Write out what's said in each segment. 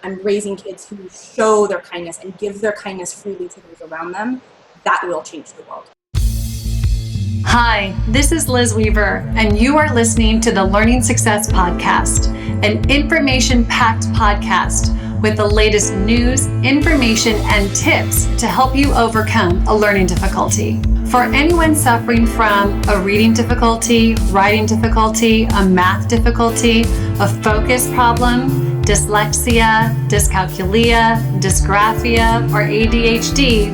and raising kids who show their kindness and give their kindness freely to those around them, that will change the world. Hi, this is Liz Weaver, and you are listening to the Learning Success Podcast, an information-packed podcast with the latest news, information, and tips to help you overcome a learning difficulty. For anyone suffering from a reading difficulty, writing difficulty, a math difficulty, a focus problem, dyslexia, dyscalculia, dysgraphia, or ADHD,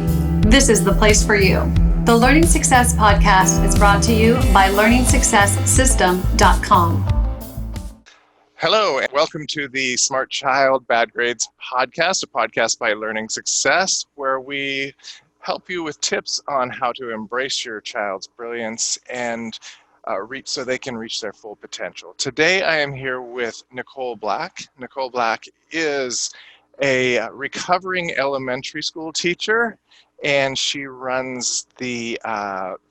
this is the place for you. The Learning Success Podcast is brought to you by LearningSuccessSystem.com. Hello, and welcome to the Smart Child Bad Grades podcast, a podcast by Learning Success, where we help you with tips on how to embrace your child's brilliance and reach so they can reach their full potential. Today, I am here with Nicole Black. Nicole Black is a recovering elementary school teacher, and she runs the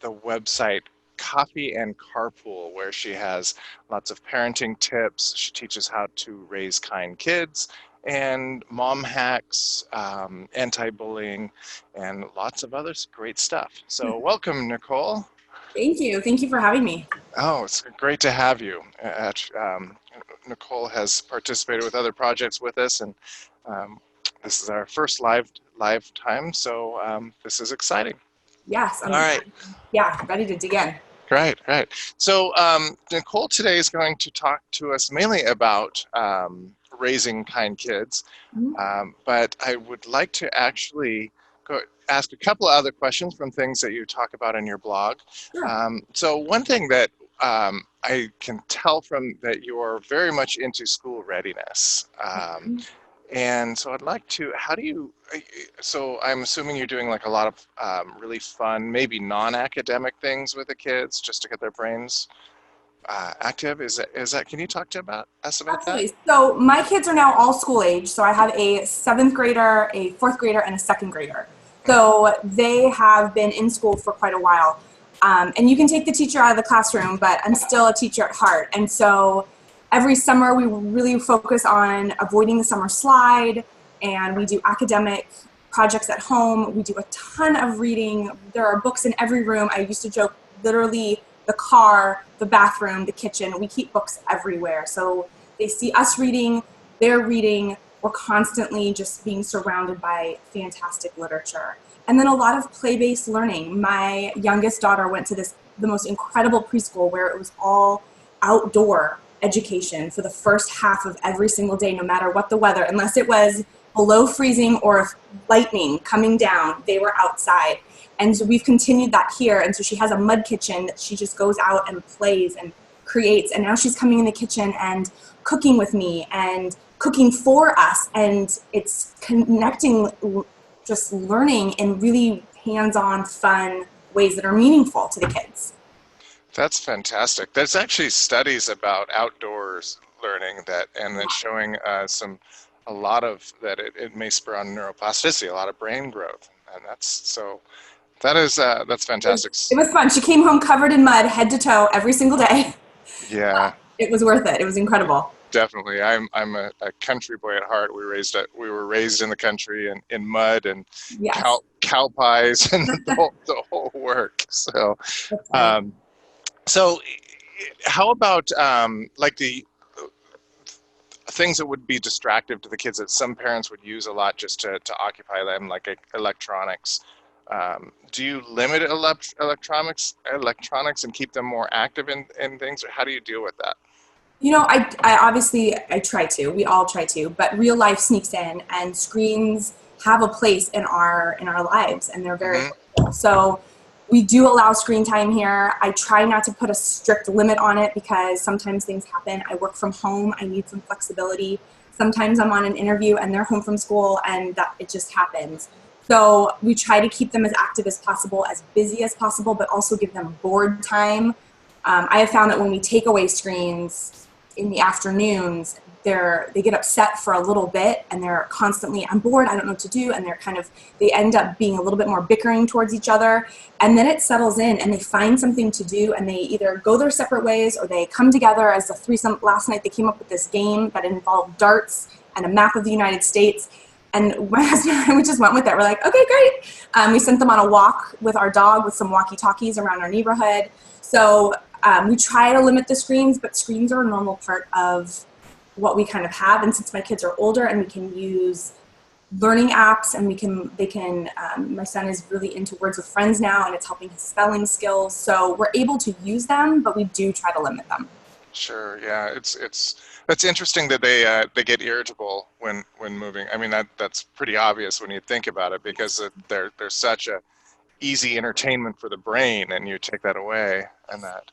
website Coffee and Carpool, where she has lots of parenting tips. She teaches how to raise kind kids and mom hacks, anti-bullying, and lots of other great stuff. So welcome, Nicole. Thank you. Thank you for having me. Oh, it's great to have you. Nicole has participated with other projects with us, and this is our first live time, so this is exciting. Yes. All right. Yeah, ready to dig in. Right. So Nicole today is going to talk to us mainly about raising kind kids, but I would like to actually ask a couple of other questions from things that you talk about in your blog. Sure. So one thing that I can tell from that you're very much into school readiness. And so I'd like to, so I'm assuming you're doing like a lot of really fun, maybe non-academic things with the kids just to get their brains active. Is that, can you talk to us about Absolutely. that? So my kids are now all school age. So I have a 7th grader, a 4th grader, and a 2nd grader. So they have been in school for quite a while. And you can take the teacher out of the classroom, but I'm still a teacher at heart. And so every summer, we really focus on avoiding the summer slide, and we do academic projects at home. We do a ton of reading. There are books in every room. I used to joke, literally, the car, the bathroom, the kitchen. We keep books everywhere. So they see us reading, they're reading. We're constantly just being surrounded by fantastic literature. And then a lot of play-based learning. My youngest daughter went to the most incredible preschool where it was all outdoor education for the first half of every single day, no matter what the weather, unless it was below freezing or lightning coming down, they were outside. And so we've continued that here. And so she has a mud kitchen that she just goes out and plays and creates. And now she's coming in the kitchen and cooking with me and cooking for us. And it's connecting, just learning in really hands-on, fun ways that are meaningful to the kids. That's fantastic. There's actually studies about outdoors learning and that's showing a lot of that it may spur on neuroplasticity, a lot of brain growth, and that's fantastic. It was fun. She came home covered in mud, head to toe, every single day. Yeah, it was worth it. It was incredible. Definitely. I'm a country boy at heart. We were raised in the country and in mud and yes. cow pies and the whole work. So. So how about like the things that would be distractive to the kids that some parents would use a lot just to occupy them, like electronics? Do you limit electronics and keep them more active in things, or how do you deal with that? You know, I obviously try to. We all try to, but real life sneaks in, and screens have a place in our lives, and they're very cool. So we do allow screen time here. I try not to put a strict limit on it because sometimes things happen. I work from home. I need some flexibility. Sometimes I'm on an interview and they're home from school, and it just happens. So we try to keep them as active as possible, as busy as possible, but also give them board time. I have found that when we take away screens in the afternoons, they get upset for a little bit, and they're constantly, I'm bored, I don't know what to do, and they end up being a little bit more bickering towards each other, and then it settles in, and they find something to do, and they either go their separate ways, or they come together as a threesome. Last night they came up with this game that involved darts and a map of the United States. And my husband and I, we just went with it. We're like, okay, great. We sent them on a walk with our dog with some walkie-talkies around our neighborhood. So we try to limit the screens, but screens are a normal part of what we kind of have. And since my kids are older and we can use learning apps and my son is really into Words with Friends now, and it's helping his spelling skills. So we're able to use them, but we do try to limit them. Sure. Yeah. It's interesting that they get irritable when moving. I mean, that's pretty obvious when you think about it, because they're such a easy entertainment for the brain, and you take that away, and that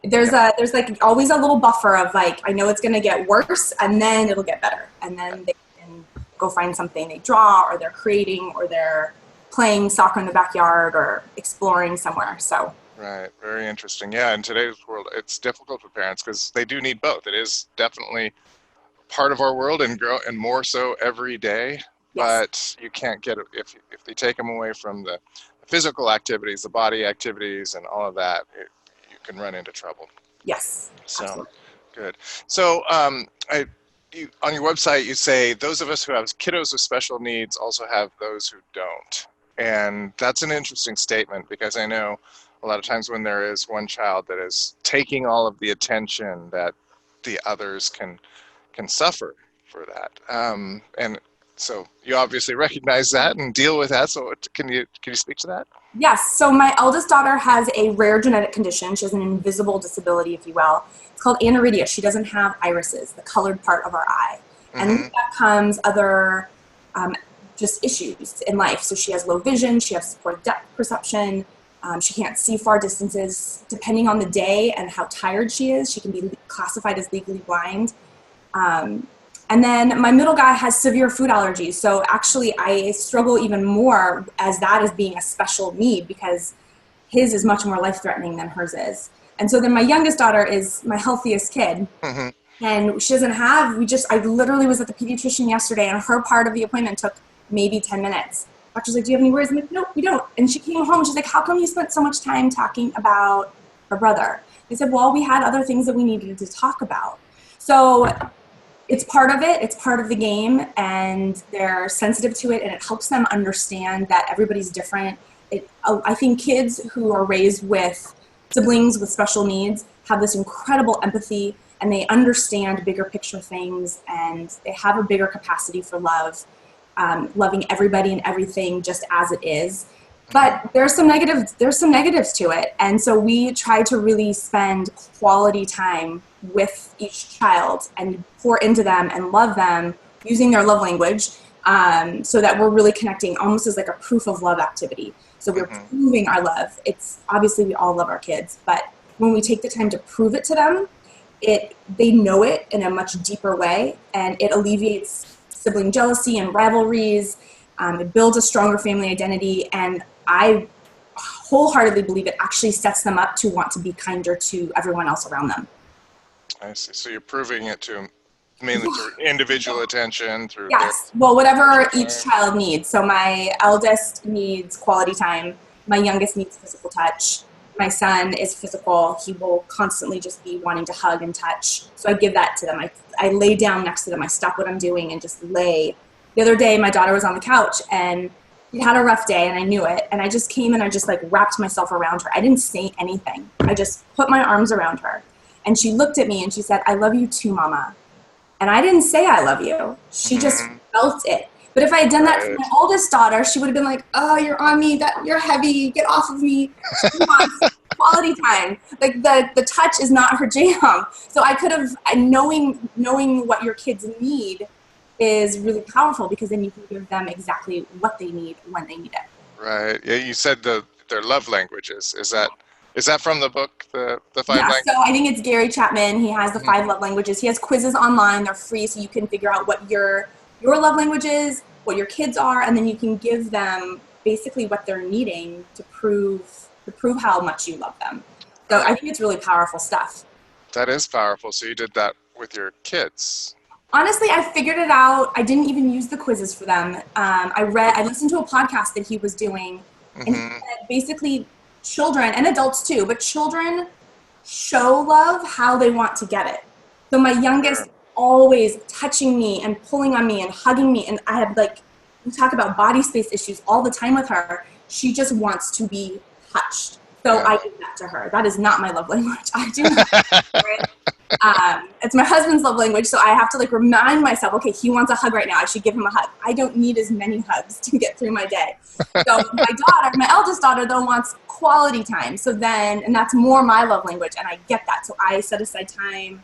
there's like always a little buffer of like, I know it's going to get worse and then it'll get better, and then they can go find something they draw, or they're creating, or they're playing soccer in the backyard, or exploring somewhere. So right, very interesting. Yeah, in today's world, it's difficult for parents because they do need both. It is definitely part of our world, and more so every day. But you can't get it if they take them away from the physical activities, the body activities, and all of that. You can run into trouble. Yes. So Absolutely. Good. So on your website, you say those of us who have kiddos with special needs also have those who don't, and that's an interesting statement, because I know a lot of times when there is one child that is taking all of the attention, that the others can suffer for that. And so you obviously recognize that and deal with that. So can you speak to that? Yes. So my eldest daughter has a rare genetic condition. She has an invisible disability, if you will. It's called aniridia. She doesn't have irises, the colored part of our eye. And with that comes other just issues in life. So she has low vision. She has poor depth perception. She can't see far distances. Depending on the day and how tired she is, she can be classified as legally blind. And then my middle guy has severe food allergies. So actually I struggle even more as that as being a special need, because his is much more life-threatening than hers is. And so then my youngest daughter is my healthiest kid. And she doesn't have, I literally was at the pediatrician yesterday, and her part of the appointment took maybe 10 minutes. Doctor's like, do you have any worries? I'm like, no, we don't. And she came home, she's like, how come you spent so much time talking about her brother? I said, well, we had other things that we needed to talk about. So it's part of it. It's part of the game, and they're sensitive to it, and it helps them understand that everybody's different. I think kids who are raised with siblings with special needs have this incredible empathy, and they understand bigger picture things, and they have a bigger capacity for love, loving everybody and everything just as it is. But there's some negatives to it. And so we try to really spend quality time with each child and pour into them and love them using their love language, so that we're really connecting almost as like a proof of love activity. So we're proving our love. It's obviously we all love our kids, but when we take the time to prove it to them, they know it in a much deeper way, and it alleviates sibling jealousy and rivalries. It builds a stronger family identity, and I wholeheartedly believe it actually sets them up to want to be kinder to everyone else around them. I see. So you're proving it to them mainly through individual attention, through well, whatever each child needs. So my eldest needs quality time. My youngest needs physical touch. My son is physical. He will constantly just be wanting to hug and touch. So I give that to them. I lay down next to them. I stop what I'm doing and just lay. The other day, my daughter was on the couch, and we had a rough day, and I knew it. And I just came and I just like wrapped myself around her. I didn't say anything. I just put my arms around her. And she looked at me and she said, I love you too, Mama. And I didn't say I love you. She just felt it. But if I had done that to my oldest daughter, she would have been like, oh, you're on me, you're heavy, get off of me. She wants quality time. Like the touch is not her jam. So I could have, knowing what your kids need is really powerful, because then you can give them exactly what they need when they need it. Right. Yeah, you said their love languages. Is that from the book, the 5 languages? So I think it's Gary Chapman. He has the 5 love languages. He has quizzes online. They're free, so you can figure out what your love language is, what your kids are, and then you can give them basically what they're needing to prove how much you love them. So I think it's really powerful stuff. That is powerful. So you did that with your kids. Honestly, I figured it out. I didn't even use the quizzes for them. I listened to a podcast that he was doing, and he said basically children, and adults too, but children show love how they want to get it. So my youngest always touching me and pulling on me and hugging me. And I have we talk about body space issues all the time with her. She just wants to be touched. So I give that to her. That is not my love language. I do not. It's my husband's love language, so I have to remind myself, okay, he wants a hug right now. I should give him a hug. I don't need as many hugs to get through my day. So my eldest daughter, though, wants quality time. So then, and that's more my love language, and I get that. So I set aside time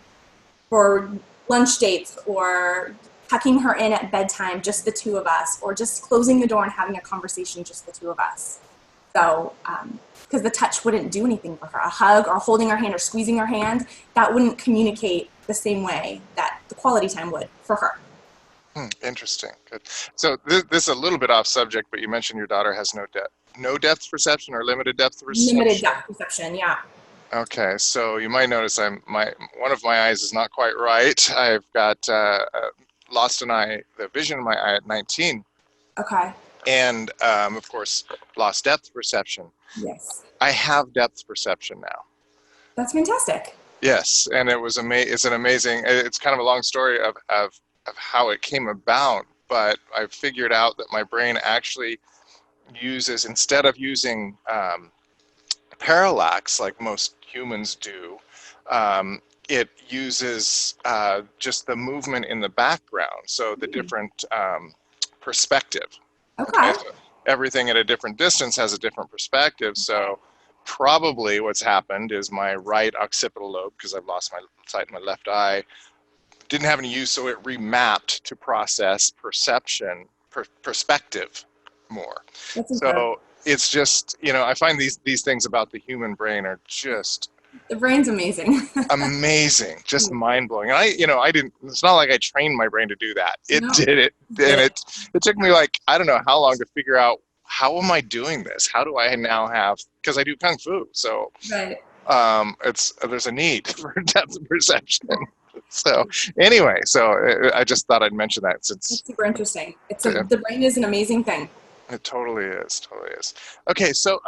for lunch dates or tucking her in at bedtime, just the two of us, or just closing the door and having a conversation, just the two of us. So, because the touch wouldn't do anything for her. A hug or holding her hand or squeezing her hand, that wouldn't communicate the same way that the quality time would for her. Interesting. Good. So this is a little bit off subject, but you mentioned your daughter has no depth perception or limited depth perception? Limited depth perception, yeah. Okay, so you might notice one of my eyes is not quite right. I've got lost the vision in my eye at 19. Okay. And of course, lost depth perception. Yes. I have depth perception now. That's fantastic. Yes, and it's an amazing. It's kind of a long story of how it came about, but I figured out that my brain actually uses, instead of using parallax like most humans do, it uses just the movement in the background, so the different perspective. Okay. So everything at a different distance has a different perspective. So probably what's happened is my right occipital lobe, because I've lost my sight in my left eye, didn't have any use, so it remapped to process perspective more. So it's just, I find these things about the human brain are just the brain's amazing. amazing, just mind-blowing. And I didn't, it's not like I trained my brain to do that. It did it. And it took me I don't know how long to figure out, how am I doing this? How do I now have, because I do Kung Fu. So there's a need for depth of perception. So anyway, I just thought I'd mention that since it's super interesting. The brain is an amazing thing. It totally is. Okay, so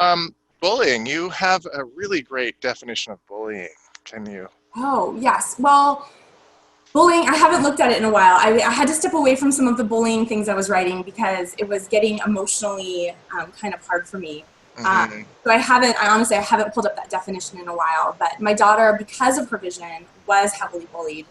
bullying. You have a really great definition of bullying. Can you? Oh, yes. Well, bullying, I haven't looked at it in a while. I had to step away from some of the bullying things I was writing because it was getting emotionally kind of hard for me. Mm-hmm. So I honestly haven't pulled up that definition in a while. But my daughter, because of her vision, was heavily bullied.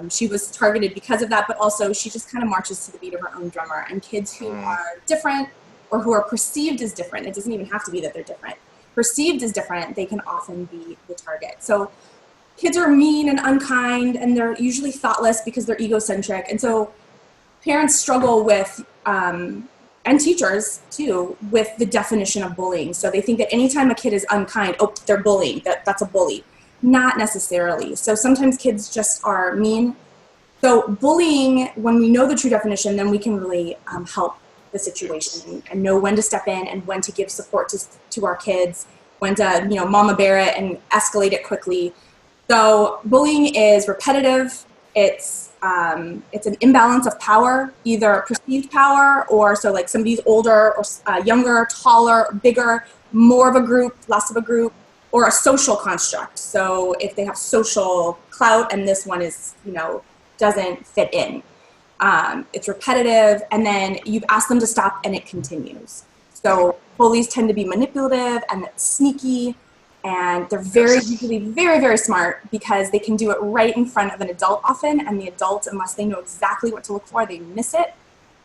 She was targeted because of that, but also she just kind of marches to the beat of her own drummer. And kids who are different or who are perceived as different, it doesn't even have to be that they're different, perceived as different, they can often be the target. So kids are mean and unkind, and they're usually thoughtless because they're egocentric. And so parents struggle with, and teachers too, with the definition of bullying. So they think that anytime a kid is unkind, they're bullying, that's a bully. Not necessarily. So sometimes kids just are mean. So bullying, when we know the true definition, then we can really help the situation and know when to step in and when to give support to our kids, when to mama bear it and escalate it quickly. So bullying is repetitive. It's an imbalance of power, either perceived power or somebody's older or younger, taller, bigger, more of a group, less of a group, or a social construct. So if they have social clout and this one is, doesn't fit in. It's repetitive, and then you've asked them to stop and it continues. So bullies tend to be manipulative and sneaky, and they're usually very, very smart because they can do it right in front of an adult often, and the adult, unless they know exactly what to look for, they miss it.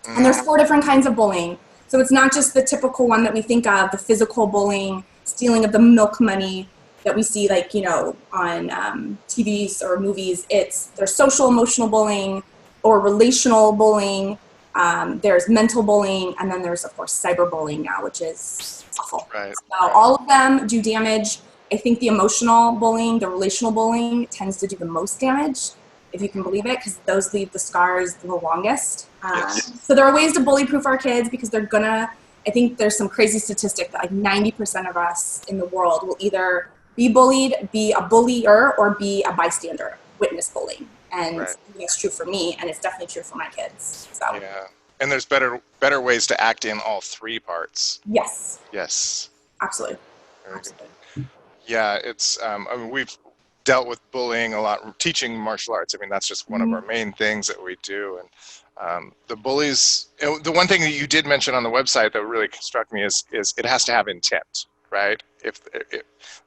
And there's 4 different kinds of bullying. So it's not just the typical one that we think of, the physical bullying, stealing of the milk money that we see on TVs or movies. There's social emotional bullying or relational bullying. There's mental bullying, and then there's of course cyberbullying now, which is awful. Right. So all of them do damage. I think the emotional bullying, the relational bullying tends to do the most damage, if you can believe it, because those leave the scars the longest. So there are ways to bully-proof our kids because I think there's some crazy statistic that 90% of us in the world will either be bullied, be a bullier, or be a bystander, witness bullying. And that's true for me, and it's definitely true for my kids. So. Yeah, and there's better ways to act in all 3 parts. Yes. Yes. Absolutely. Very good. Yeah, it's. dealt with bullying a lot, teaching martial arts. I mean, that's just one of our main things that we do. And the bullies, the one thing that you did mention on the website that really struck me is it has to have intent, right?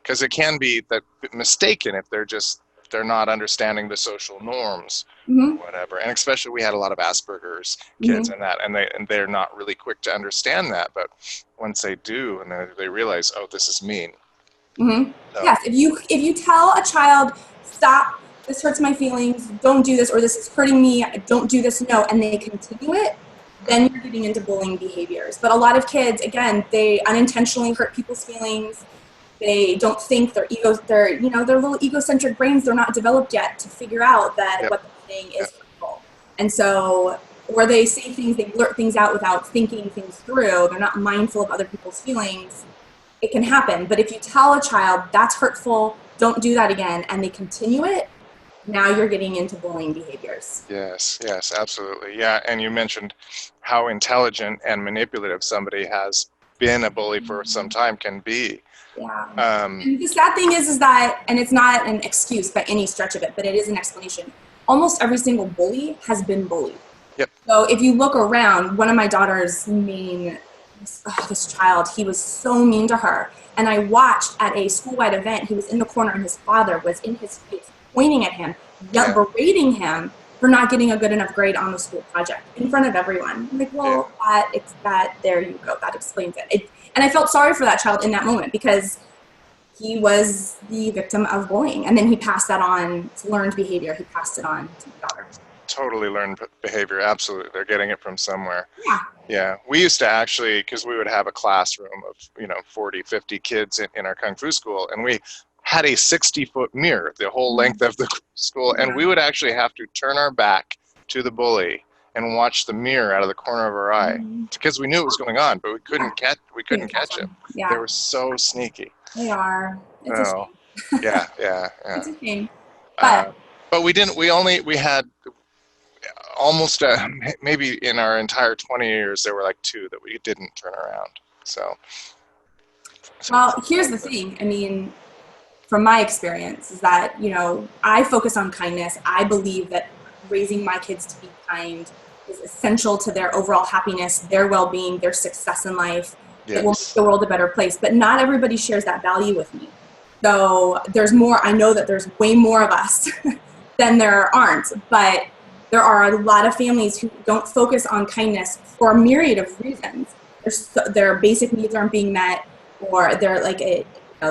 Because it can be that mistaken if they're not understanding the social norms, or whatever. And especially we had a lot of Asperger's kids and they're not really quick to understand that. But once they do, and they realize, oh, this is mean. So. Yes, if you tell a child, stop, this hurts my feelings, don't do this, or this is hurting me, don't do this, no, and they continue it, then you're getting into bullying behaviors. But a lot of kids, again, they unintentionally hurt people's feelings. They don't think their little egocentric brains, they're not developed yet to figure out that what they're saying is hurtful. And so, or they say things, they blurt things out without thinking things through, they're not mindful of other people's feelings. It can happen. But if you tell a child, that's hurtful, don't do that again, and they continue it, now you're getting into bullying behaviors. Yes, absolutely. Yeah, and you mentioned how intelligent and manipulative somebody has been a bully for some time can be. Yeah. And the sad thing is that, and it's not an excuse by any stretch of it, but it is an explanation. Almost every single bully has been bullied. Yep. So if you look around, one of my daughter's this child, he was so mean to her. And I watched at a school-wide event, he was in the corner and his father was in his face, pointing at him, berating him for not getting a good enough grade on the school project in front of everyone. I'm like, well, there you go. That explains it. And I felt sorry for that child in that moment because he was the victim of bullying. And then he passed that on to learned behavior. He passed it on to my daughter. Totally learned behavior. Absolutely. They're getting it from somewhere. Yeah. Yeah. We used to actually, because we would have a classroom of, 40, 50 kids in our Kung Fu school, and we had a 60-foot mirror the whole length of the school, and we would actually have to turn our back to the bully and watch the mirror out of the corner of our eye because we knew it was going on, but we couldn't catch him. Yeah. They were so sneaky. They are. It's a shame. Yeah. It's a shame. But we had almost maybe in our entire 20 years there were like 2 that we didn't turn around. So well, here's the thing. I mean, from my experience is that, I focus on kindness. I believe that raising my kids to be kind is essential to their overall happiness, their well-being, their success in life. Yes. It will make the world a better place. But not everybody shares that value with me. So there's more. I know that there's way more of us than there aren't. But there are a lot of families who don't focus on kindness for a myriad of reasons. Their basic needs aren't being met, or they're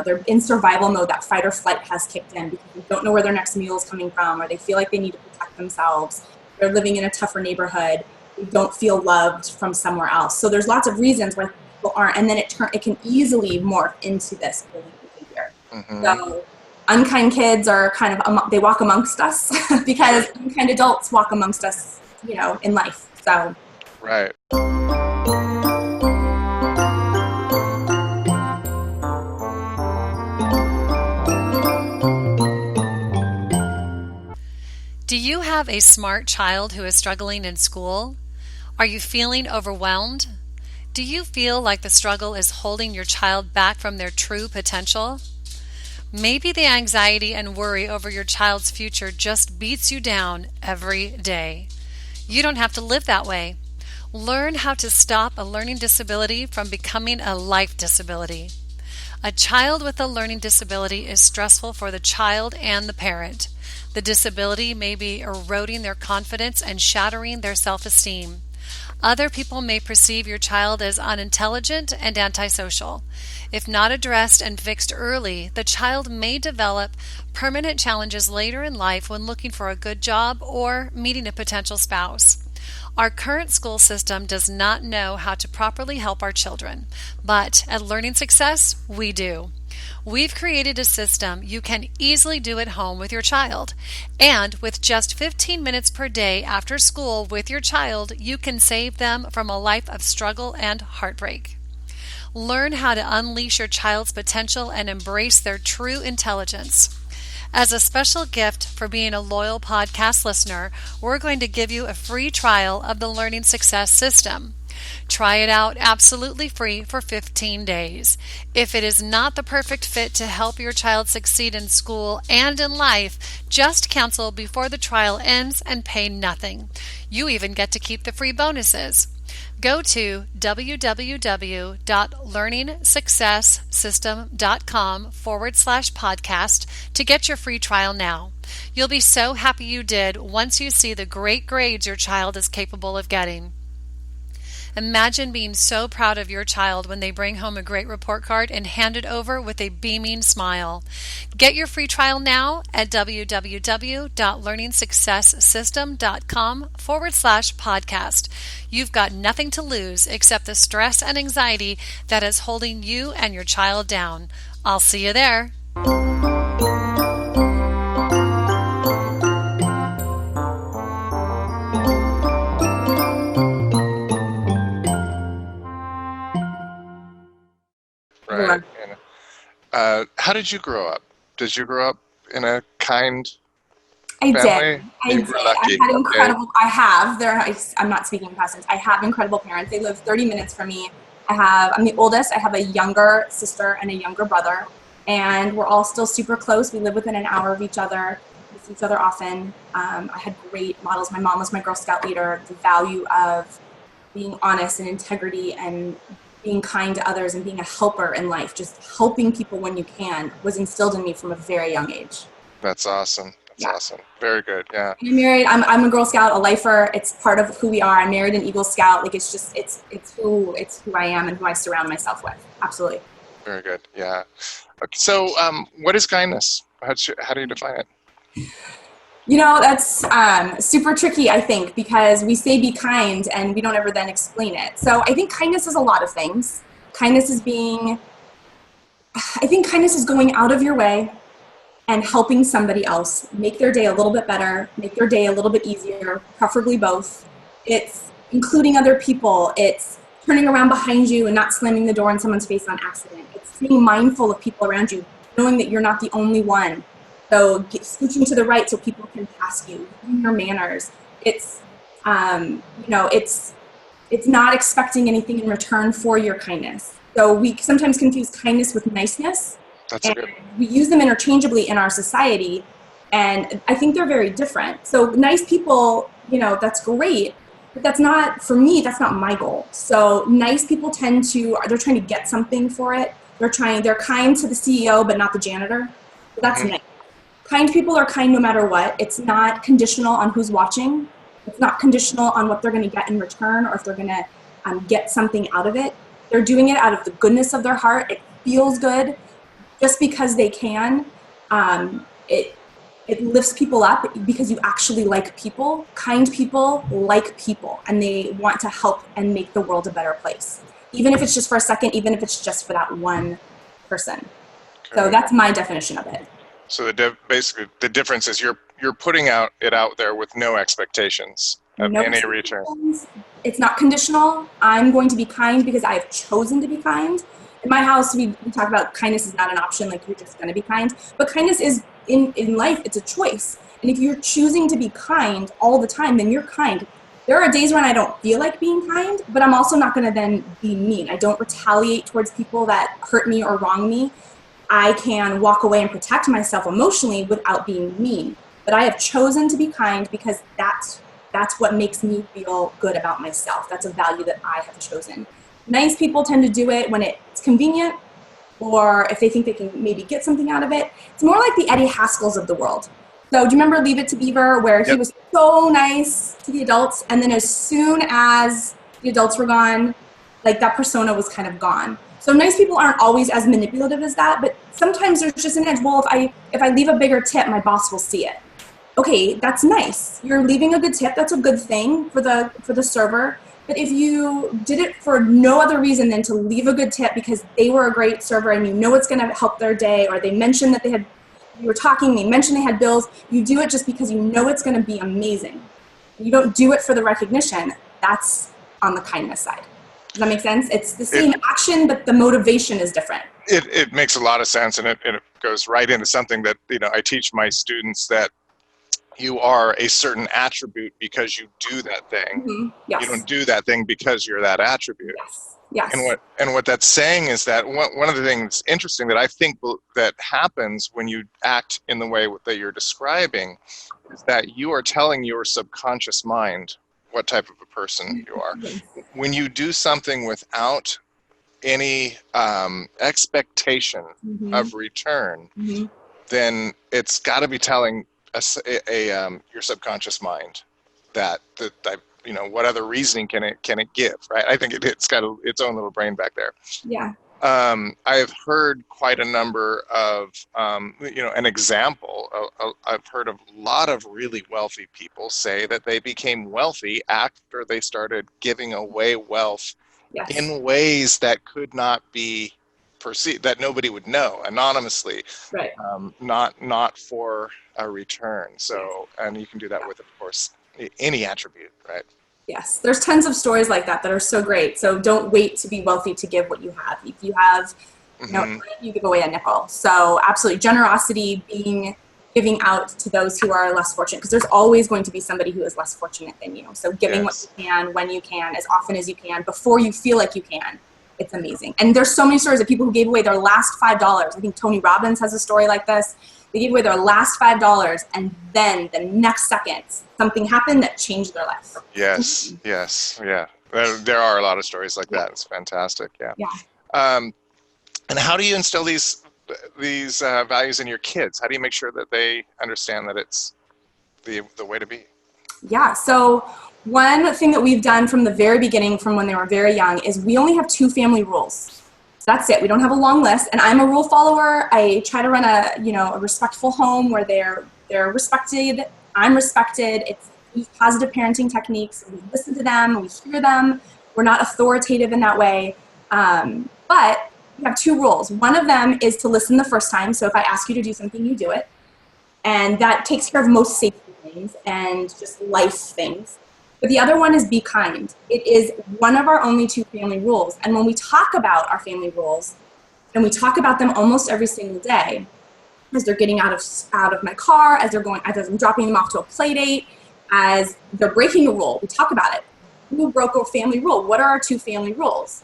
they're in survival mode. That fight or flight has kicked in because they don't know where their next meal is coming from, or they feel like they need to protect themselves. They're living in a tougher neighborhood. They don't feel loved from somewhere else. So there's lots of reasons why people aren't, and then it can easily morph into this bullying behavior. So unkind kids are they walk amongst us because unkind adults walk amongst us, in life. So right. Do you have a smart child who is struggling in school? Are you feeling overwhelmed? Do you feel like the struggle is holding your child back from their true potential? Maybe the anxiety and worry over your child's future just beats you down every day. You don't have to live that way. Learn how to stop a learning disability from becoming a life disability. A child with a learning disability is stressful for the child and the parent. The disability may be eroding their confidence and shattering their self-esteem. Other people may perceive your child as unintelligent and antisocial. If not addressed and fixed early, the child may develop permanent challenges later in life when looking for a good job or meeting a potential spouse. Our current school system does not know how to properly help our children, but at Learning Success, we do. We've created a system you can easily do at home with your child. And with just 15 minutes per day after school with your child, you can save them from a life of struggle and heartbreak. Learn how to unleash your child's potential and embrace their true intelligence. As a special gift for being a loyal podcast listener, we're going to give you a free trial of the Learning Success System. Try it out absolutely free for 15 days. If it is not the perfect fit to help your child succeed in school and in life, just cancel before the trial ends and pay nothing. You even get to keep the free bonuses. Go to www.learningsuccesssystem.com/podcast to get your free trial now. You'll be so happy you did once you see the great grades your child is capable of getting. Imagine being so proud of your child when they bring home a great report card and hand it over with a beaming smile. Get your free trial now at www.learningsuccesssystem.com/podcast. You've got nothing to lose except the stress and anxiety that is holding you and your child down. I'll see you there. Right. How did you grow up? Did you grow up in a kind family? I did. Lucky. I had incredible. Okay. I have. I'm not speaking in past tense. I have incredible parents. They live 30 minutes from me. I'm the oldest. I have a younger sister and a younger brother, and we're all still super close. We live within an hour of each other. We see each other often. I had great models. My mom was my Girl Scout leader. The value of being honest and integrity and being kind to others and being a helper in life, just helping people when you can, was instilled in me from a very young age. That's awesome. That's awesome. Very good. Yeah. I'm married. I'm a Girl Scout, a lifer. It's part of who we are. I'm married an Eagle Scout. Like it's who I am and who I surround myself with. Absolutely. Very good. Yeah. Okay, so what is kindness? How do you define it? That's super tricky, I think, because we say be kind and we don't ever then explain it. So I think kindness is a lot of things. Kindness is going out of your way and helping somebody else make their day a little bit better, make their day a little bit easier, preferably both. It's including other people. It's turning around behind you and not slamming the door in someone's face on accident. It's being mindful of people around you, knowing that you're not the only one. So scooching to the right so people can pass you, your manners. It's not expecting anything in return for your kindness. So we sometimes confuse kindness with niceness. We use them interchangeably in our society, and I think they're very different. So nice people, that's great, but that's not, for me, that's not my goal. So nice people they're trying to get something for it. They're kind to the CEO, but not the janitor. So that's nice. Kind people are kind no matter what. It's not conditional on who's watching. It's not conditional on what they're going to get in return or if they're going to get something out of it. They're doing it out of the goodness of their heart. It feels good just because they can. It lifts people up because you actually like people. Kind people like people, and they want to help and make the world a better place. Even if it's just for a second, even if it's just for that one person. Okay. So that's my definition of it. So basically the difference is you're putting it out there with no expectations of any return. It's not conditional. I'm going to be kind because I have chosen to be kind. In my house, we talk about kindness is not an option, like you're just going to be kind. But kindness is, in life, it's a choice. And if you're choosing to be kind all the time, then you're kind. There are days when I don't feel like being kind, but I'm also not going to then be mean. I don't retaliate towards people that hurt me or wrong me. I can walk away and protect myself emotionally without being mean. But I have chosen to be kind because that's what makes me feel good about myself. That's a value that I have chosen. Nice people tend to do it when it's convenient or if they think they can maybe get something out of it. It's more like the Eddie Haskells of the world. So do you remember Leave It to Beaver where he was so nice to the adults and then as soon as the adults were gone, like that persona was kind of gone. So nice people aren't always as manipulative as that, but sometimes there's just an edge. Well, if I leave a bigger tip, my boss will see it. Okay, that's nice. You're leaving a good tip. That's a good thing for the server. But if you did it for no other reason than to leave a good tip because they were a great server and you know it's going to help their day, or they mentioned that they mentioned they had bills, you do it just because you know it's going to be amazing. You don't do it for the recognition. That's on the kindness side. Does that make sense? It's the same action, but the motivation is different. It makes a lot of sense, and it goes right into something that, I teach my students, that you are a certain attribute because you do that thing. Mm-hmm. Yes. You don't do that thing because you're that attribute. Yes. Yes. And what that's saying is that one of the things interesting that I think that happens when you act in the way that you're describing is that you are telling your subconscious mind what type of a person you are. When you do something without any expectation of return, then it's got to be telling your subconscious mind that what other reasoning can it give, right? I think it's got its own little brain back there. Yeah. I've heard quite a number of an example. I've heard of a lot of really wealthy people say that they became wealthy after they started giving away wealth in ways that could not be perceived, that nobody would know, anonymously, right? Not for a return. So, and you can do that with, of course, any attribute, right? Yes, there's tons of stories like that are so great. So don't wait to be wealthy to give what you have. If you have, you give away a nickel. So absolutely, generosity, giving out to those who are less fortunate, because there's always going to be somebody who is less fortunate than you. So giving what you can, when you can, as often as you can, before you feel like you can. It's amazing. And there's so many stories of people who gave away their last $5. I think Tony Robbins has a story like this. They gave away their last $5, and then the next second, something happened that changed their life. Yes, yeah. There are a lot of stories like that. It's fantastic, yeah. And how do you instill these values in your kids? How do you make sure that they understand that it's the way to be? Yeah, so one thing that we've done from the very beginning, from when they were very young, is we only have 2 family rules. That's it. We don't have a long list. And I'm a rule follower. I try to run a respectful home where they're respected. I'm respected. We use positive parenting techniques. We listen to them. We hear them. We're not authoritative in that way. But we have 2 rules. One of them is to listen the first time. So if I ask you to do something, you do it. And that takes care of most safety things and just life things. But the other one is be kind. It is one of our only 2 family rules. And when we talk about our family rules, and we talk about them almost every single day, as they're getting out of my car, as I'm dropping them off to a play date, as they're breaking a rule, we talk about it. Who broke a family rule? What are our 2 family rules?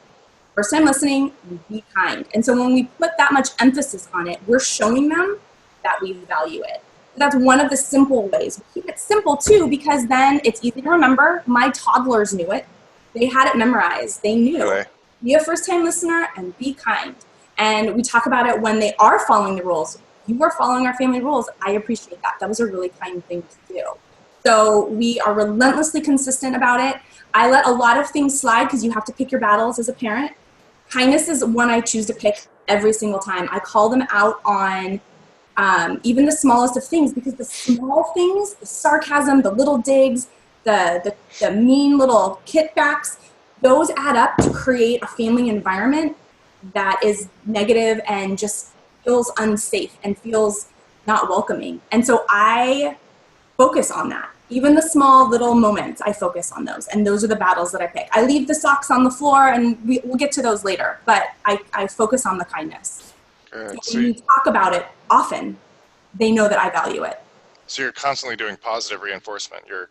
First time listening, be kind. And so when we put that much emphasis on it, we're showing them that we value it. That's one of the simple ways. We keep it simple too, because then it's easy to remember. My toddlers knew it. They had it memorized. They knew. Really? Be a first-time listener and be kind. And we talk about it when they are following the rules. You are following our family rules. I appreciate that. That was a really kind thing to do. So we are relentlessly consistent about it. I let a lot of things slide because you have to pick your battles as a parent. Kindness is one I choose to pick every single time. I call them out on even the smallest of things, because the small things, the sarcasm, the little digs, the mean little kickbacks, those add up to create a family environment that is negative and just feels unsafe and feels not welcoming. And so I focus on that. Even the small little moments, I focus on those. And those are the battles that I pick. I leave the socks on the floor, and we'll get to those later. But I focus on the kindness. Good. So when you talk about it often, they know that I value it. So you're constantly doing positive reinforcement. You're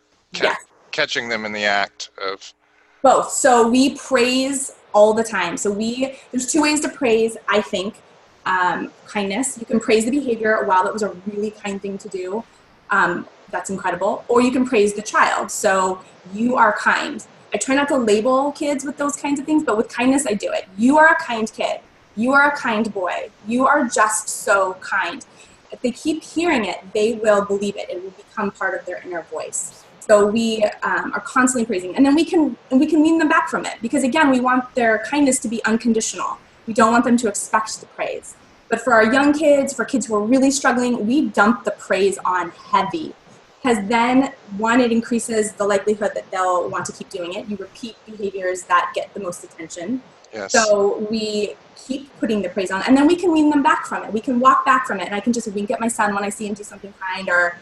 catching them in the act of... Both. So we praise all the time. So there's 2 ways to praise, I think. Kindness. You can praise the behavior. Wow, that was a really kind thing to do. That's incredible. Or you can praise the child. So you are kind. I try not to label kids with those kinds of things, but with kindness, I do it. You are a kind kid. You are a kind boy. You are just so kind. If they keep hearing it, they will believe it. It will become part of their inner voice. So we are constantly praising. And then we can wean them back from it. Because again, we want their kindness to be unconditional. We don't want them to expect the praise. But for our young kids, for kids who are really struggling, we dump the praise on heavy. Because then, one, it increases the likelihood that they'll want to keep doing it. You repeat behaviors that get the most attention. Yes. So we keep putting the praise on, and then we can wean them back from it. We can walk back from it, and I can just wink at my son when I see him do something kind, or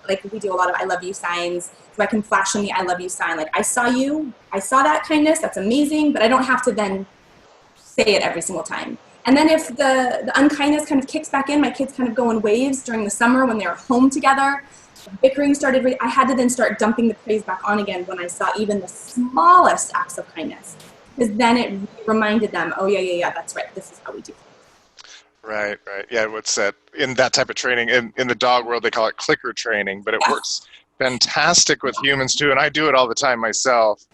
like we do a lot of I love you signs. So I can flash them the I love you sign. Like, I saw you, I saw that kindness, that's amazing, but I don't have to then say it every single time. And then if the unkindness kind of kicks back in, my kids kind of go in waves during the summer when they were home together. Bickering started, I had to then start dumping the praise back on again when I saw even the smallest acts of kindness. Because then it reminded them, oh yeah, that's right, this is how we do things. Right. Yeah, what's that? In that type of training, in the dog world, they call it clicker training, but it works fantastic with humans too, and I do it all the time myself.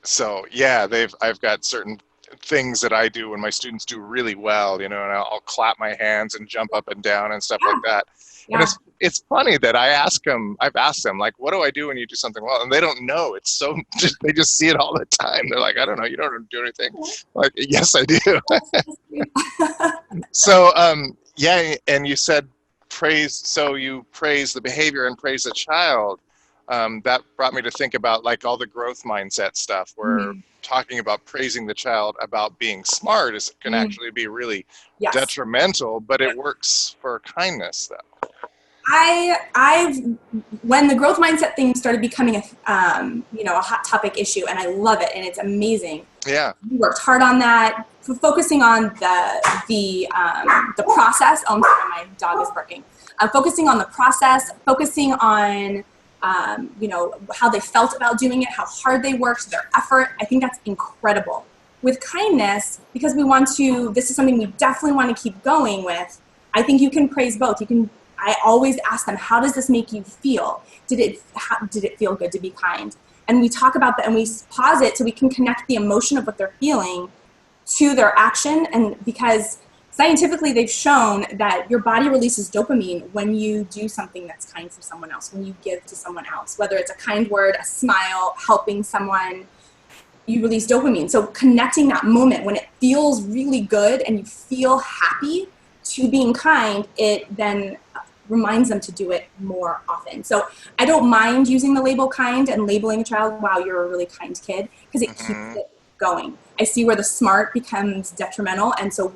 So yeah, I've got certain things that I do when my students do really well, and I'll clap my hands and jump up and down and stuff like that. Yeah. And it's funny that I've asked them, like, what do I do when you do something well? And they don't know. It's so, they just see it all the time. They're like, I don't know, you don't do anything. Like, yes, I do. So, yeah, and you said praise, so you praise the behavior and praise the child. That brought me to think about like all the growth mindset stuff where talking about praising the child about being smart can actually be really detrimental, but it works for kindness though. When the growth mindset thing started becoming a hot topic issue, and I love it, and it's amazing. Yeah. We worked hard on that, focusing on the process. Oh, I'm sorry, my dog is barking. Focusing on the process, focusing on how they felt about doing it, how hard they worked, their effort. I think that's incredible. With kindness, because this is something we definitely want to keep going with, I think you can praise both. I always ask them, how does this make you feel? Did it feel good to be kind? And we talk about that, and we pause it so we can connect the emotion of what they're feeling to their action. And because scientifically they've shown that your body releases dopamine when you do something that's kind for someone else, when you give to someone else, whether it's a kind word, a smile, helping someone, you release dopamine. So connecting that moment when it feels really good and you feel happy to being kind, it then reminds them to do it more often. So I don't mind using the label kind and labeling a child, wow, you're a really kind kid, because it keeps it going. I see where the smart becomes detrimental, and so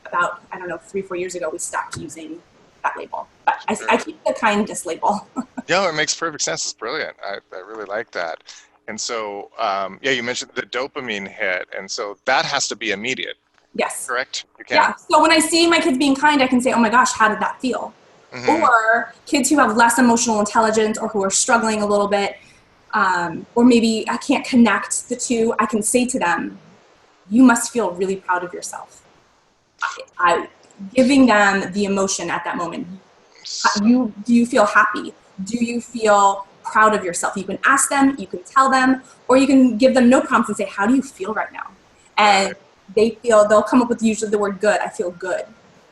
about 3-4 years ago, we stopped using that label. But I keep the kindness label. Yeah, it makes perfect sense. It's brilliant. I really like that. And so, you mentioned the dopamine hit, and so that has to be immediate. Yes. Correct? You can. Yeah. So when I see my kids being kind, I can say, oh my gosh, how did that feel? Or kids who have less emotional intelligence or who are struggling a little bit, or maybe I can't connect the two, I can say to them, you must feel really proud of yourself. Giving them the emotion at that moment. Do you feel happy? Do you feel proud of yourself? You can ask them, you can tell them, or you can give them no prompts and say, how do you feel right now? And they'll come up with usually the word good. I feel good.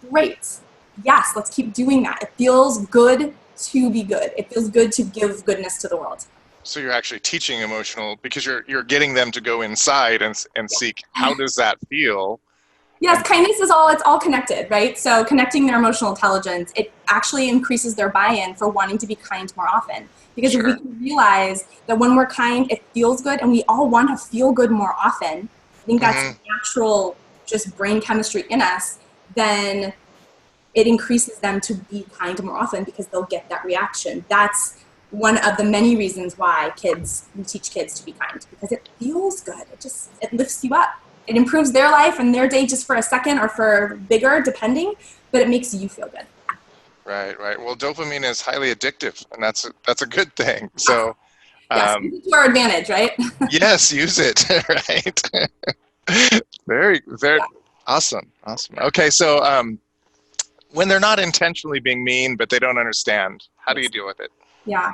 Great. Yes, let's keep doing that. It feels good to be good. It feels good to give goodness to the world. So you're actually teaching emotional, because you're getting them to go inside and seek, how does that feel? Yes, kindness it's all connected, right? So connecting their emotional intelligence, it actually increases their buy-in for wanting to be kind more often. Because if we can realize that when we're kind, it feels good, and we all want to feel good more often, I think that's natural, just brain chemistry in us, then it increases them to be kind more often because they'll get that reaction. That's one of the many reasons why we teach kids to be kind, because it feels good. It lifts you up. It improves their life and their day just for a second or for bigger, depending, but it makes you feel good. Right. Well, dopamine is highly addictive, and that's a good thing. So, yes, use it to our advantage, right? Yes, use it. Right. Very, very awesome. Okay, so when they're not intentionally being mean, but they don't understand, how do you deal with it? Yeah.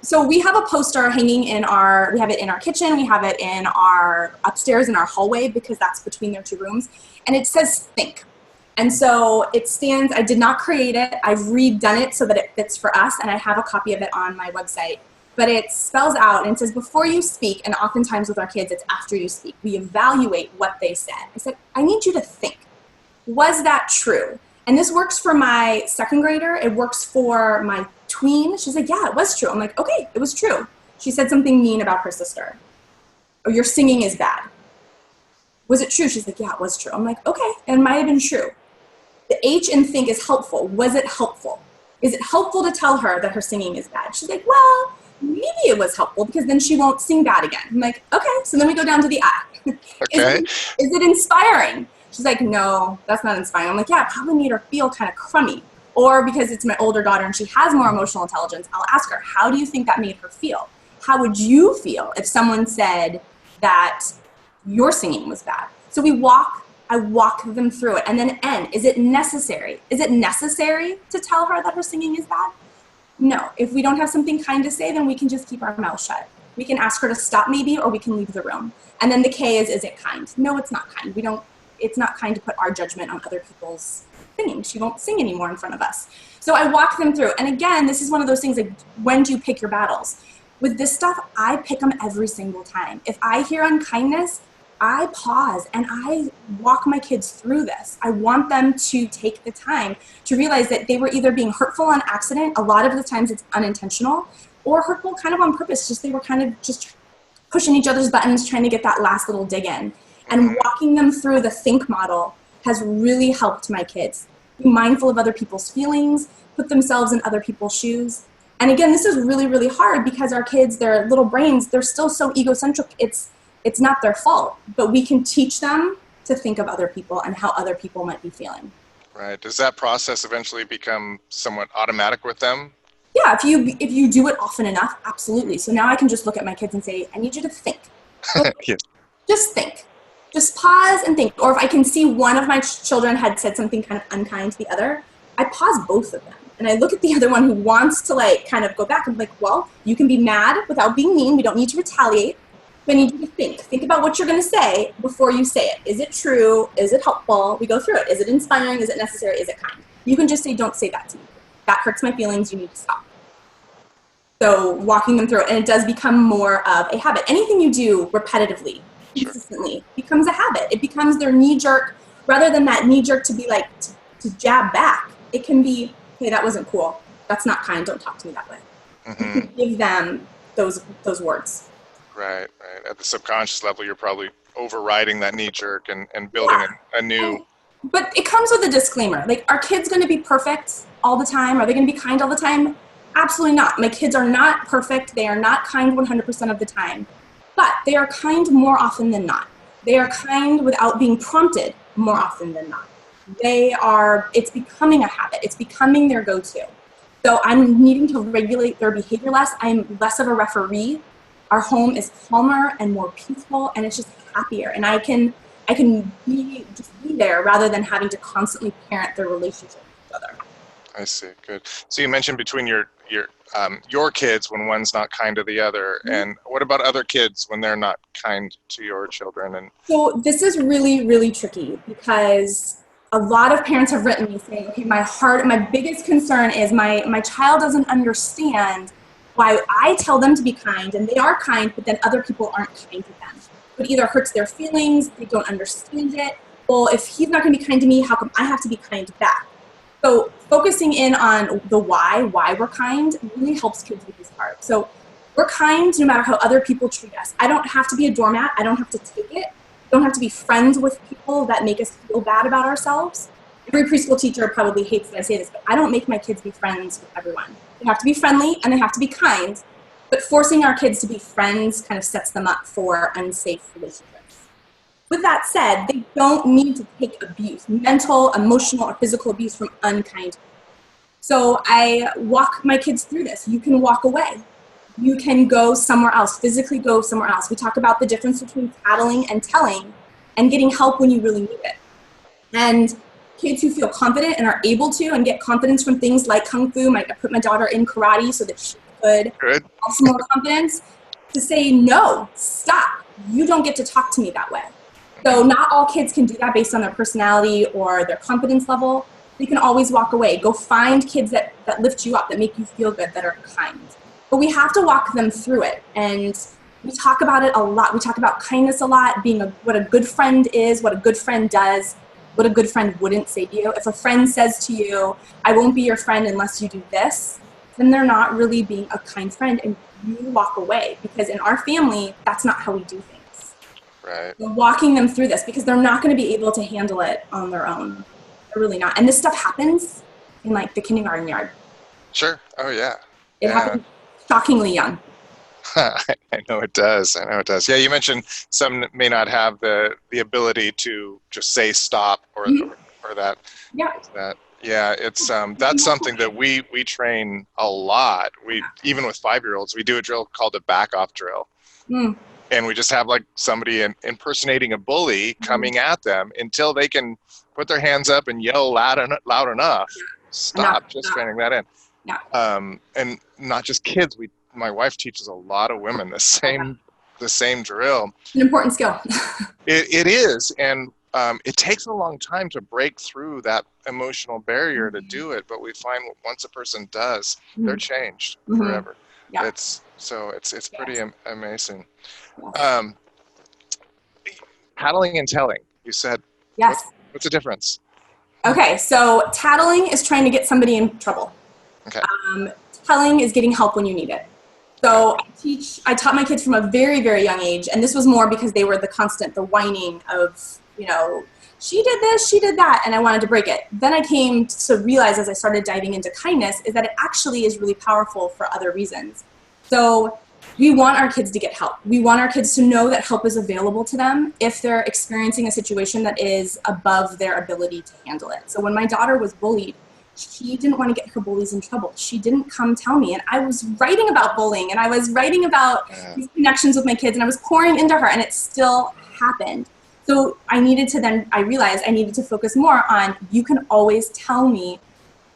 So we have a poster hanging we have it in our kitchen, we have it in our upstairs in our hallway, because that's between their two rooms, and it says think. And so it stands, I did not create it, I've redone it so that it fits for us, and I have a copy of it on my website. But it spells out, and it says, before you speak, and oftentimes with our kids, it's after you speak, we evaluate what they said. I said, I need you to think. Was that true? And this works for my second grader. It works for my tween. She's like, yeah, it was true. I'm like, okay, it was true. She said something mean about her sister. Or your singing is bad. Was it true? She's like, yeah, it was true. I'm like, okay, it might have been true. The H in think is helpful. Was it helpful? Is it helpful to tell her that her singing is bad? She's like, well, maybe it was helpful because then she won't sing bad again. I'm like, okay, so then we go down to the I. Okay. Is it inspiring? She's like, no, that's not inspiring. I'm like, yeah, it probably made her feel kind of crummy. Or because it's my older daughter and she has more emotional intelligence, I'll ask her, how do you think that made her feel? How would you feel if someone said that your singing was bad? So I walk them through it. And then N, is it necessary? Is it necessary to tell her that her singing is bad? No. If we don't have something kind to say, then we can just keep our mouth shut. We can ask her to stop maybe, or we can leave the room. And then the K is it kind? No, it's not kind. It's not kind to put our judgment on other people's singing. She won't sing anymore in front of us. So I walk them through. And again, this is one of those things like, when do you pick your battles? With this stuff, I pick them every single time. If I hear unkindness, I pause and I walk my kids through this. I want them to take the time to realize that they were either being hurtful on accident, a lot of the times it's unintentional, or hurtful kind of on purpose, just they were kind of just pushing each other's buttons, trying to get that last little dig in. And walking them through the think model has really helped my kids be mindful of other people's feelings, put themselves in other people's shoes. And again, this is really, really hard because our kids, their little brains, they're still so egocentric. It's not their fault, but we can teach them to think of other people and how other people might be feeling. Right. Does that process eventually become somewhat automatic with them? Yeah, if you do it often enough, absolutely. So now I can just look at my kids and say, I need you to think. Yes. Just think. Just pause and think. Or if I can see one of my children had said something kind of unkind to the other, I pause both of them. And I look at the other one who wants to like kind of go back. I'm like, well, you can be mad without being mean. We don't need to retaliate. But I need you to think. Think about what you're going to say before you say it. Is it true? Is it helpful? We go through it. Is it inspiring? Is it necessary? Is it kind? You can just say, don't say that to me. That hurts my feelings. You need to stop. So walking them through it. And it does become more of a habit. Anything you do repetitively, consistently, becomes a habit. It becomes their knee-jerk. Rather than that knee-jerk to be like, to jab back, it can be, hey, that wasn't cool. That's not kind. Don't talk to me that way. Mm-hmm. Give them those words. Right. At the subconscious level, you're probably overriding that knee jerk and building a new. But it comes with a disclaimer. Like, are kids going to be perfect all the time? Are they going to be kind all the time? Absolutely not. My kids are not perfect. They are not kind 100% of the time. But they are kind more often than not. They are kind without being prompted more often than not. It's becoming a habit. It's becoming their go-to. So I'm needing to regulate their behavior less. I'm less of a referee. Our home is calmer and more peaceful, and it's just happier. And I can be there rather than having to constantly parent their relationship with each other. I see. Good. So you mentioned between your kids when one's not kind to the other, and what about other kids when they're not kind to your children? And so this is really, really tricky because a lot of parents have written me saying, okay, my biggest concern is my child doesn't understand why I tell them to be kind, and they are kind, but then other people aren't kind to them. It either hurts their feelings, they don't understand it. Well, if he's not going to be kind to me, how come I have to be kind back? So focusing in on the why we're kind, really helps kids with this part. So we're kind no matter how other people treat us. I don't have to be a doormat. I don't have to take it. I don't have to be friends with people that make us feel bad about ourselves. Every preschool teacher probably hates that I say this, but I don't make my kids be friends with everyone. They have to be friendly and they have to be kind, but forcing our kids to be friends kind of sets them up for unsafe relationships. With that said, they don't need to take abuse, mental, emotional, or physical abuse from unkind people. So I walk my kids through this. You can walk away. You can go somewhere else, physically go somewhere else. We talk about the difference between tattling and telling and getting help when you really need it. And kids who feel confident and are able to and get confidence from things like Kung Fu. I put my daughter in karate so that she could have some more confidence to say, no, stop. You don't get to talk to me that way. So not all kids can do that based on their personality or their confidence level. They can always walk away. Go find kids that lift you up, that make you feel good, that are kind. But we have to walk them through it. And we talk about it a lot. We talk about kindness a lot, what a good friend is, what a good friend does, what a good friend wouldn't say to you. If a friend says to you, I won't be your friend unless you do this, then they're not really being a kind friend, and you walk away. Because in our family, that's not how we do things. Right. We're walking them through this because they're not going to be able to handle it on their own. They're really not. And this stuff happens in like the kindergarten yard. Sure. Oh, yeah. It happens shockingly young. I know it does. I know it does. Yeah, you mentioned some may not have the ability to just say stop or that. Yeah. Yeah, it's that's something that we train a lot. We even with 5-year-olds, we do a drill called a back off drill. And we just have like somebody impersonating a bully coming at them until they can put their hands up and yell loud enough. Stop. Just training that in. Yeah. And not just kids. My wife teaches a lot of women the same drill. An important skill. It is, and it takes a long time to break through that emotional barrier to do it. But we find once a person does, they're changed forever. Yeah. It's pretty amazing. Yes. Tattling and telling. You said. Yes. What's the difference? Okay, so tattling is trying to get somebody in trouble. Okay. Telling is getting help when you need it. So I taught my kids from a very, very young age, and this was more because they were the whining of, she did this, she did that, and I wanted to break it. Then I came to realize as I started diving into kindness is that it actually is really powerful for other reasons. So we want our kids to get help. We want our kids to know that help is available to them if they're experiencing a situation that is above their ability to handle it. So when my daughter was bullied, she didn't want to get her bullies in trouble. She didn't come tell me. And I was writing about bullying, and I was writing about these connections with my kids, and I was pouring into her, and it still happened. So I realized I needed to focus more on, you can always tell me.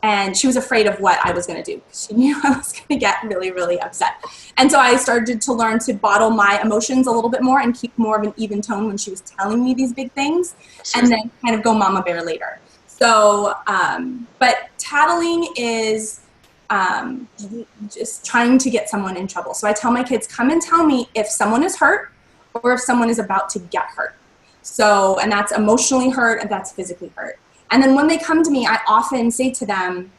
And she was afraid of what I was going to do. She knew I was going to get really, really upset. And so I started to learn to bottle my emotions a little bit more and keep more of an even tone when she was telling me these big things, and then kind of go mama bear later. So, but tattling is just trying to get someone in trouble. So I tell my kids, come and tell me if someone is hurt or if someone is about to get hurt. So, and that's emotionally hurt and that's physically hurt. And then when they come to me, I often say to them,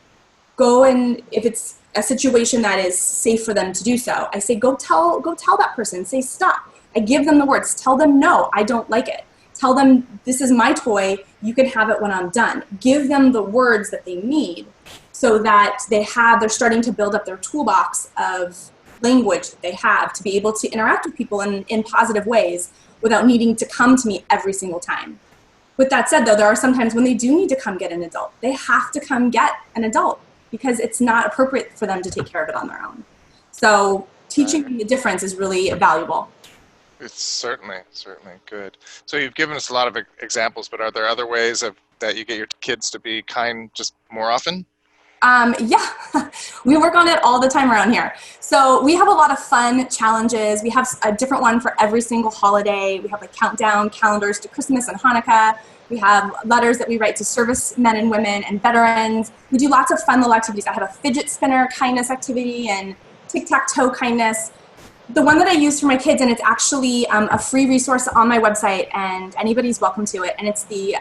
go and if it's a situation that is safe for them to do so, I say, go tell that person, say stop. I give them the words, tell them, no, I don't like it. Tell them, this is my toy, you can have it when I'm done. Give them the words that they need so that they're starting to build up their toolbox of language that they have to be able to interact with people in positive ways without needing to come to me every single time. With that said, though, there are some times when they do need to come get an adult. They have to come get an adult because it's not appropriate for them to take care of it on their own. So teaching them the difference is really valuable. It's certainly good. So you've given us a lot of examples, but are there other ways that you get your kids to be kind just more often? Yeah, we work on it all the time around here. So we have a lot of fun challenges. We have a different one for every single holiday. We have like countdown calendars to Christmas and Hanukkah. We have letters that we write to servicemen and women and veterans. We do lots of fun little activities. I have a fidget spinner kindness activity and tic-tac-toe kindness. The one that I use for my kids, and it's actually a free resource on my website, and anybody's welcome to it, and it's the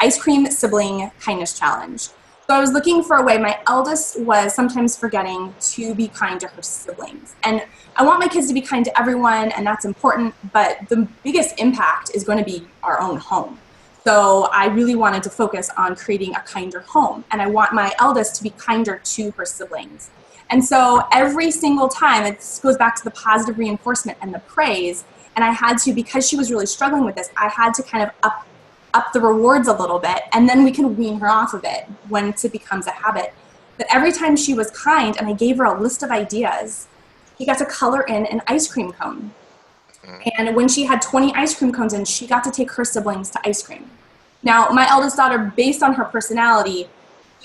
Ice Cream Sibling Kindness Challenge. So I was looking for a way. My eldest was sometimes forgetting to be kind to her siblings. And I want my kids to be kind to everyone, and that's important, but the biggest impact is going to be our own home. So I really wanted to focus on creating a kinder home, and I want my eldest to be kinder to her siblings. And so every single time, it goes back to the positive reinforcement and the praise, and I had to, because she was really struggling with this, I had to kind of up the rewards a little bit, and then we can wean her off of it once it becomes a habit. But every time she was kind and I gave her a list of ideas, she got to color in an ice cream cone. And when she had 20 ice cream cones in, she got to take her siblings to ice cream. Now, my eldest daughter, based on her personality,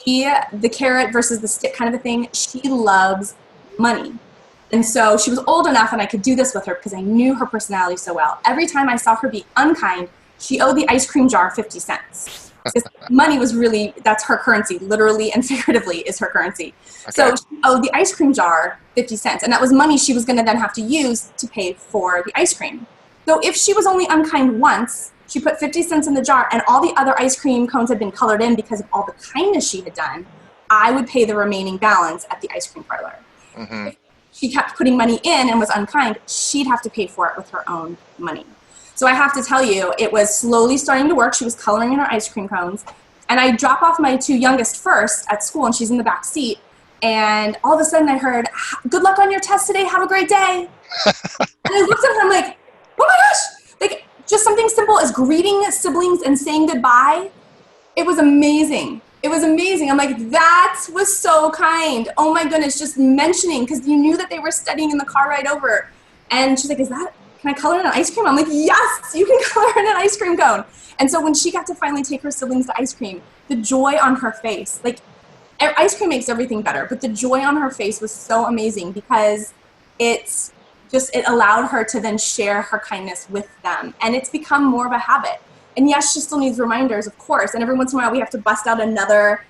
the carrot versus the stick kind of a thing, she loves money. And so she was old enough and I could do this with her because I knew her personality so well. Every time I saw her be unkind, she owed the ice cream jar 50 cents. Because money was really, that's her currency, literally and figuratively is her currency. Okay. So she owed the ice cream jar 50 cents. And that was money she was going to then have to use to pay for the ice cream. So if she was only unkind once, she put 50 cents in the jar and all the other ice cream cones had been colored in because of all the kindness she had done, I would pay the remaining balance at the ice cream parlor. Mm-hmm. If she kept putting money in and was unkind, she'd have to pay for it with her own money. So I have to tell you, it was slowly starting to work. She was coloring in her ice cream cones. And I drop off my two youngest first at school, and she's in the back seat. And all of a sudden I heard, "Good luck on your test today. Have a great day." And I looked at him like, oh my gosh, like just something simple as greeting siblings and saying goodbye. It was amazing. It was amazing. I'm like, that was so kind. Oh my goodness, just mentioning, because you knew that they were studying in the car ride over. And she's like, can I color in an ice cream? I'm like, yes, you can color in an ice cream cone. And so when she got to finally take her siblings to ice cream, the joy on her face, like ice cream makes everything better, but the joy on her face was so amazing because it allowed her to then share her kindness with them. And it's become more of a habit. And yes, she still needs reminders, of course. And every once in a while, we have to bust out another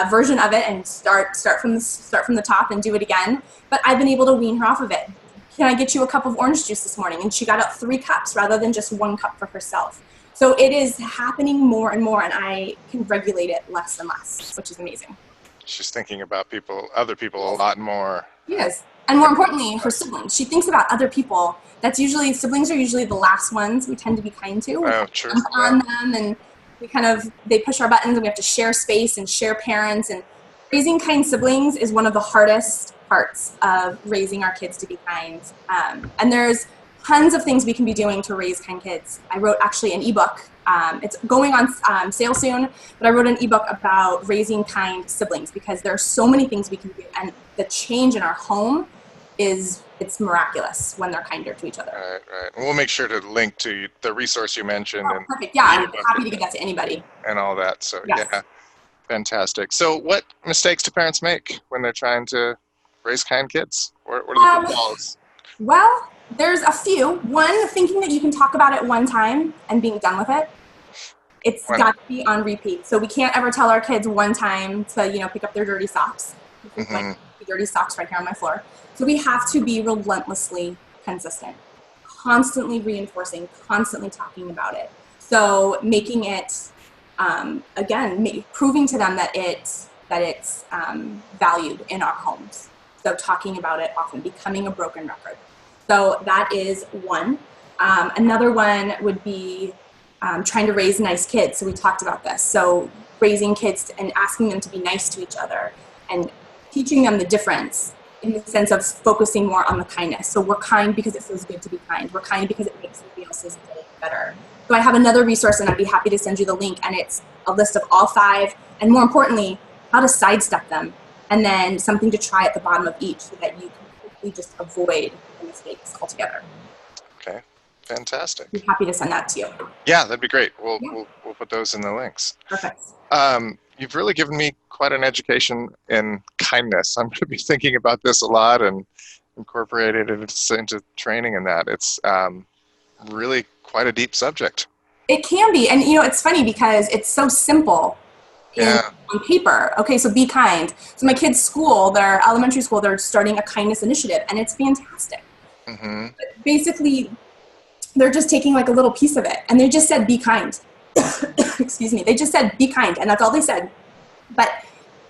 version of it and start from the top and do it again. But I've been able to wean her off of it. Can I get you a cup of orange juice this morning? And she got out 3 cups rather than just 1 cup for herself. So it is happening more and more, and I can regulate it less and less, which is amazing. She's thinking about other people a lot more. Yes. And more importantly, her siblings. She thinks about other people. Siblings are usually the last ones we tend to be kind to. We True. jump on them, and they push our buttons, and we have to share space and share parents. And raising kind siblings is one of the hardest parts of raising our kids to be kind. And there's tons of things we can be doing to raise kind kids. I wrote actually an ebook. It's going on sale soon, but I wrote an ebook about raising kind siblings because there are so many things we can do, and the change in our home it's miraculous when they're kinder to each other. Right. And we'll make sure to link to the resource you mentioned. Oh, perfect. Yeah, I'm happy to give that to anybody. And all that. So yes. Yeah, fantastic. So what mistakes do parents make when they're trying to raise kind kids? What are the pitfalls? Well, there's a few. One, thinking that you can talk about it one time and being done with it. It's got to be on repeat. So we can't ever tell our kids one time to, pick up their dirty socks. Like dirty socks right here on my floor. So we have to be relentlessly consistent, constantly reinforcing, constantly talking about it. So making it, proving to them that it's valued in our homes. So talking about it often, becoming a broken record. So that is one. Another one would be trying to raise nice kids. So we talked about this. So raising kids and asking them to be nice to each other and teaching them the difference in the sense of focusing more on the kindness. So we're kind because it feels good to be kind. We're kind because it makes somebody else's day better. So I have another resource, and I'd be happy to send you the link, and it's a list of all 5, and more importantly, how to sidestep them, and then something to try at the bottom of each so that you completely just avoid the mistakes altogether. Okay, fantastic. I'd be happy to send that to you. Yeah, that'd be great. We'll put those in the links. Perfect. You've really given me quite an education in kindness. I'm going to be thinking about this a lot and incorporated it into training and that. It's really quite a deep subject. It can be. And, it's funny because it's so simple on paper. Okay, so be kind. So my kids' school, their elementary school, they're starting a kindness initiative, and it's fantastic. Mm-hmm. But basically, they're just taking like a little piece of it, and they just said, be kind. Excuse me. They just said, be kind, and that's all they said. But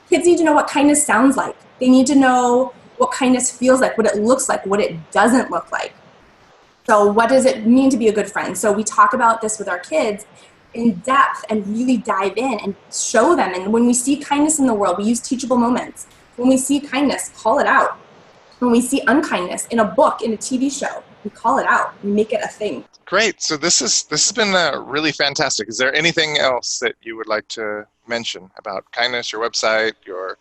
kids need to know what kindness sounds like. They need to know what kindness feels like, what it looks like, what it doesn't look like. So what does it mean to be a good friend? So we talk about this with our kids in depth and really dive in and show them. And when we see kindness in the world, we use teachable moments. When we see kindness, call it out. When we see unkindness in a book, in a TV show, we call it out. We make it a thing. Great. So this has been really fantastic. Is there anything else that you would like to mention about kindness, your website, your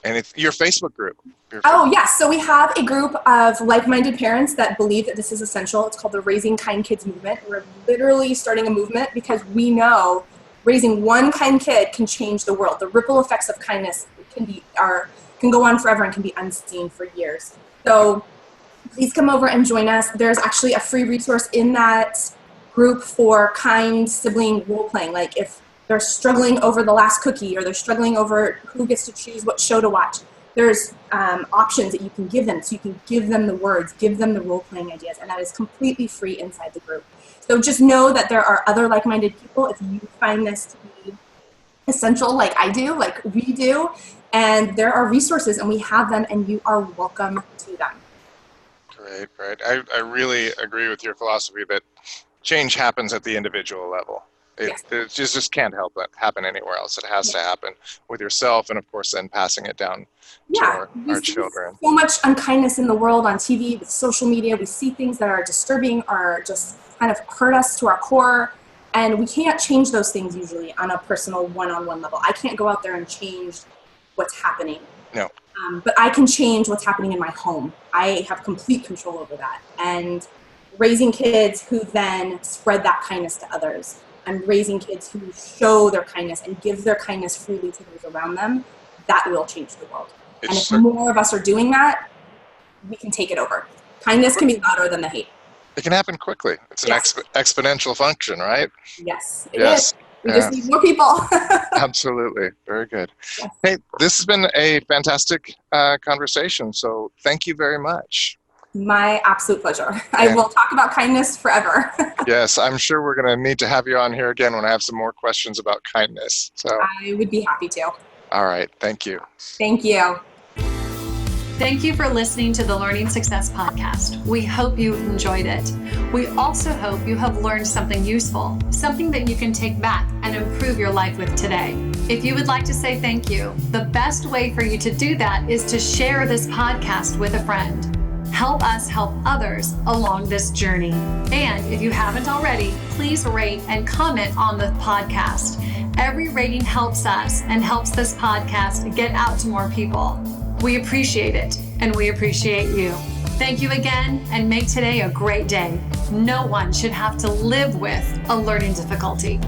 Facebook group? Yes. So we have a group of like-minded parents that believe that this is essential. It's called the Raising Kind Kids Movement. We're literally starting a movement because we know raising one kind kid can change the world. The ripple effects of kindness can go on forever and can be unseen for years. So please come over and join us. There's actually a free resource in that group for kind sibling role playing. Like if they're struggling over the last cookie or they're struggling over who gets to choose what show to watch, there's options that you can give them. So you can give them the words, give them the role playing ideas, and that is completely free inside the group. So just know that there are other like-minded people if you find this to be essential like I do, like we do, and there are resources and we have them and you are welcome to them. Great. I really agree with your philosophy that change happens at the individual level. It just can't help but happen anywhere else. It has to happen with yourself, and of course then passing it down to our children. So much unkindness in the world on TV, with social media. We see things that are disturbing or just kind of hurt us to our core, and we can't change those things usually on a personal one-on-one level. I can't go out there and change what's happening. No. But I can change what's happening in my home. I have complete control over that. And raising kids who then spread that kindness to others, and raising kids who show their kindness and give their kindness freely to those around them, that will change the world. And if more of us are doing that, we can take it over. Kindness can be louder than the hate. It can happen quickly. It's an exponential function, right? Yes, it is. We just need more people. Absolutely. Very good. Yes. Hey, this has been a fantastic conversation. So thank you very much. My absolute pleasure. I will talk about kindness forever. Yes, I'm sure we're going to need to have you on here again when I have some more questions about kindness. So I would be happy to. All right. Thank you. Thank you. Thank you for listening to the Learning Success Podcast. We hope you enjoyed it. We also hope you have learned something useful, something that you can take back and improve your life with today. If you would like to say thank you, the best way for you to do that is to share this podcast with a friend. Help us help others along this journey. And if you haven't already, please rate and comment on the podcast. Every rating helps us and helps this podcast get out to more people. We appreciate it, and we appreciate you. Thank you again, and make today a great day. No one should have to live with a learning difficulty.